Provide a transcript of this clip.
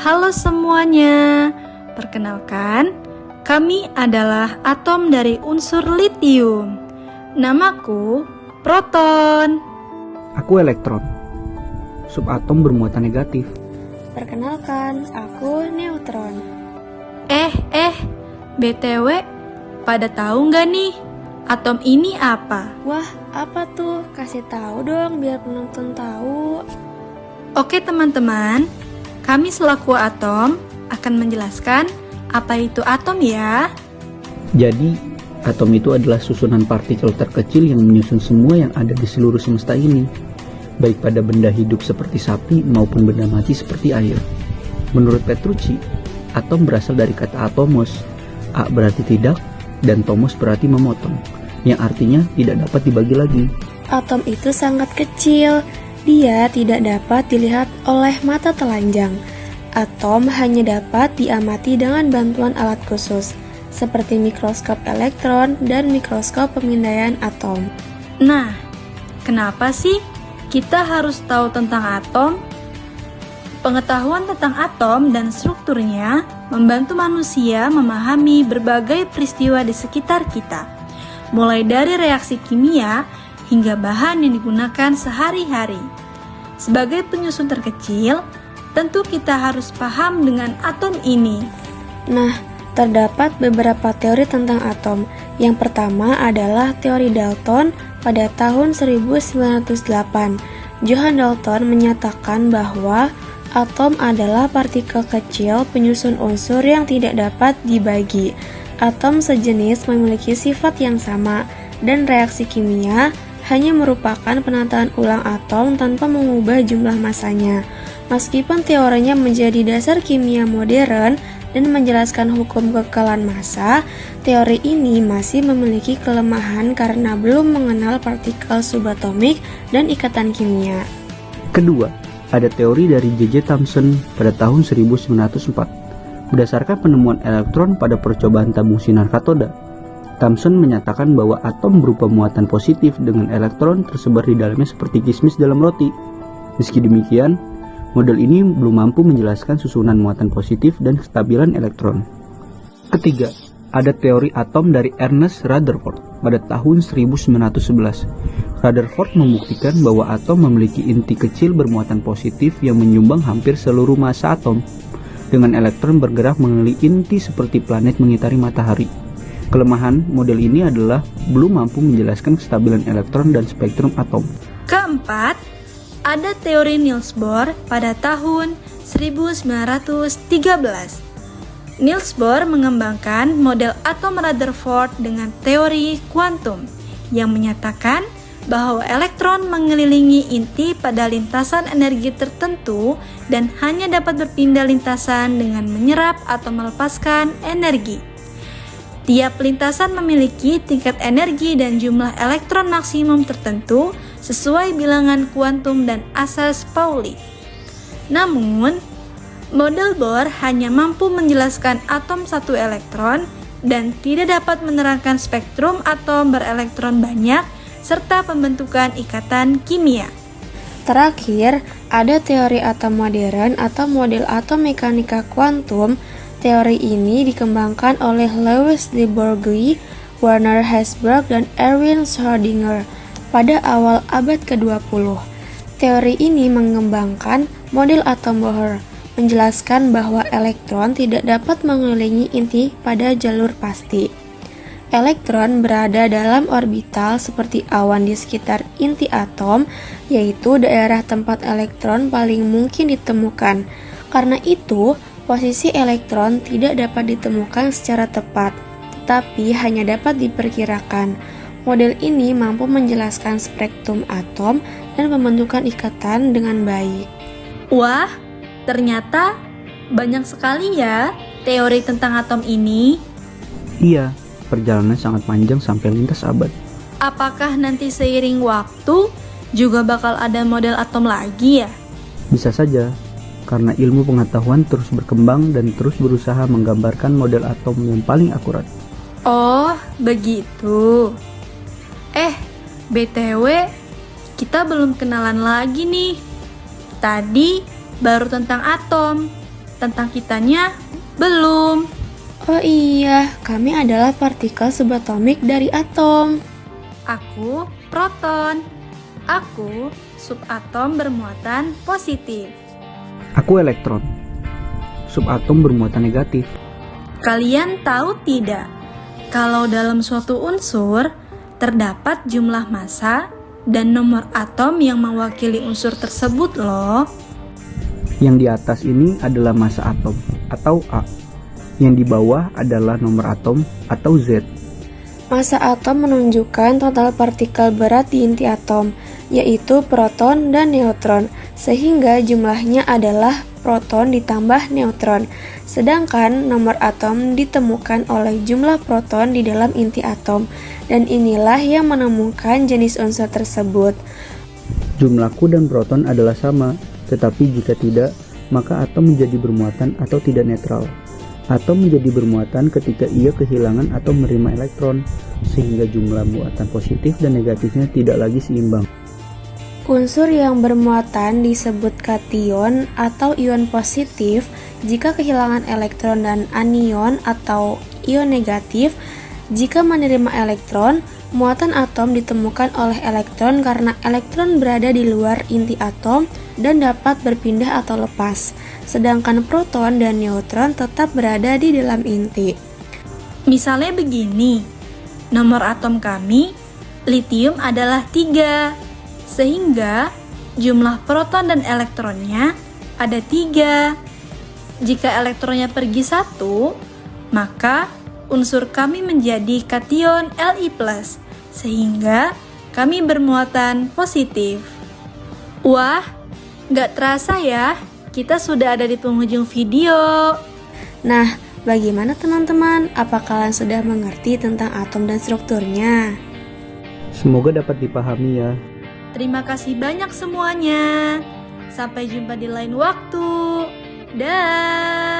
Halo semuanya, perkenalkan, kami adalah atom dari unsur litium. Namaku proton. Aku elektron, subatom bermuatan negatif. Perkenalkan, aku neutron. BTW, pada tahu nggak nih, atom ini apa? Wah, apa tuh? Kasih tahu dong biar penonton tahu. Oke teman-teman, kami selaku atom akan menjelaskan apa itu atom ya. Jadi, atom itu adalah susunan partikel terkecil yang menyusun semua yang ada di seluruh semesta ini, baik pada benda hidup seperti sapi maupun benda mati seperti air. Menurut Petrucci, atom berasal dari kata atomos. A berarti tidak, dan tomos berarti memotong, yang artinya tidak dapat dibagi lagi. Atom itu sangat kecil. Dia tidak dapat dilihat oleh mata telanjang. Atom hanya dapat diamati dengan bantuan alat khusus, seperti mikroskop elektron dan mikroskop pemindaian atom. Nah, kenapa sih kita harus tahu tentang atom? Pengetahuan tentang atom dan strukturnya membantu manusia memahami berbagai peristiwa di sekitar kita, mulai dari reaksi kimia hingga bahan yang digunakan sehari-hari. Sebagai penyusun terkecil, tentu kita harus paham dengan atom ini. Nah, terdapat beberapa teori tentang atom. Yang pertama adalah teori Dalton pada tahun 1908. Johann Dalton menyatakan bahwa atom adalah partikel kecil penyusun unsur yang tidak dapat dibagi. Atom sejenis memiliki sifat yang sama, dan reaksi kimia hanya merupakan penataan ulang atom tanpa mengubah jumlah masanya. Meskipun teorinya menjadi dasar kimia modern dan menjelaskan hukum kekekalan massa, teori ini masih memiliki kelemahan karena belum mengenal partikel subatomik dan ikatan kimia. Kedua, ada teori dari J.J. Thomson pada tahun 1904. Berdasarkan penemuan elektron pada percobaan tabung sinar katoda, Thomson menyatakan bahwa atom berupa muatan positif dengan elektron tersebar di dalamnya seperti kismis dalam roti. Meski demikian, model ini belum mampu menjelaskan susunan muatan positif dan kestabilan elektron. Ketiga, ada teori atom dari Ernest Rutherford pada tahun 1911. Rutherford membuktikan bahwa atom memiliki inti kecil bermuatan positif yang menyumbang hampir seluruh massa atom, dengan elektron bergerak mengelilingi inti seperti planet mengitari matahari. Kelemahan model ini adalah belum mampu menjelaskan kestabilan elektron dan spektrum atom. Keempat, ada teori Niels Bohr pada tahun 1913. Niels Bohr mengembangkan model atom Rutherford dengan teori kuantum yang menyatakan bahwa elektron mengelilingi inti pada lintasan energi tertentu dan hanya dapat berpindah lintasan dengan menyerap atau melepaskan energi. Tiap lintasan memiliki tingkat energi dan jumlah elektron maksimum tertentu sesuai bilangan kuantum dan asas Pauli. Namun, model Bohr hanya mampu menjelaskan atom satu elektron dan tidak dapat menerangkan spektrum atom berelektron banyak serta pembentukan ikatan kimia. Terakhir, ada teori atom modern atau model atom mekanika kuantum. Teori ini dikembangkan oleh Louis de Broglie, Werner Heisenberg, dan Erwin Schrödinger pada awal abad ke-20. Teori ini mengembangkan model atom Bohr, menjelaskan bahwa elektron tidak dapat mengelilingi inti pada jalur pasti. Elektron berada dalam orbital seperti awan di sekitar inti atom, yaitu daerah tempat elektron paling mungkin ditemukan. Karena itu, posisi elektron tidak dapat ditemukan secara tepat, tetapi hanya dapat diperkirakan. Model ini mampu menjelaskan spektrum atom dan pembentukan ikatan dengan baik. Wah, ternyata banyak sekali ya teori tentang atom ini. Iya, perjalanan sangat panjang sampai lintas abad. Apakah nanti seiring waktu juga bakal ada model atom lagi ya? Bisa saja, karena ilmu pengetahuan terus berkembang dan terus berusaha menggambarkan model atom yang paling akurat. Oh, begitu. BTW, kita belum kenalan lagi nih. Tadi baru tentang atom. Tentang kitanya, belum. Oh iya, kami adalah partikel subatomik dari atom. Aku proton. Aku subatom bermuatan positif. Aku elektron. Subatom bermuatan negatif. Kalian tahu tidak, kalau dalam suatu unsur terdapat jumlah massa dan nomor atom yang mewakili unsur tersebut loh. Yang di atas ini adalah massa atom atau A. Yang di bawah adalah nomor atom atau Z. Massa atom menunjukkan total partikel berat di inti atom, yaitu proton dan neutron, sehingga jumlahnya adalah proton ditambah neutron. Sedangkan nomor atom ditemukan oleh jumlah proton di dalam inti atom, dan inilah yang menemukan jenis unsur tersebut. Jumlahku dan proton adalah sama, tetapi jika tidak, maka atom menjadi bermuatan atau tidak netral. Atom menjadi bermuatan ketika ia kehilangan atau menerima elektron, sehingga jumlah muatan positif dan negatifnya tidak lagi seimbang. Unsur yang bermuatan disebut kation atau ion positif jika kehilangan elektron, dan anion atau ion negatif jika menerima elektron. Muatan atom ditemukan oleh elektron karena elektron berada di luar inti atom dan dapat berpindah atau lepas, sedangkan proton dan neutron tetap berada di dalam inti. Misalnya begini, nomor atom kami, litium adalah 3, sehingga jumlah proton dan elektronnya ada 3. Jika elektronnya pergi 1, maka unsur kami menjadi kation Li+, sehingga kami bermuatan positif. Wah, gak terasa ya, kita sudah ada di penghujung video. Nah, bagaimana teman-teman? Apa kalian sudah mengerti tentang atom dan strukturnya? Semoga dapat dipahami ya. Terima kasih banyak semuanya. Sampai jumpa di lain waktu. Dah.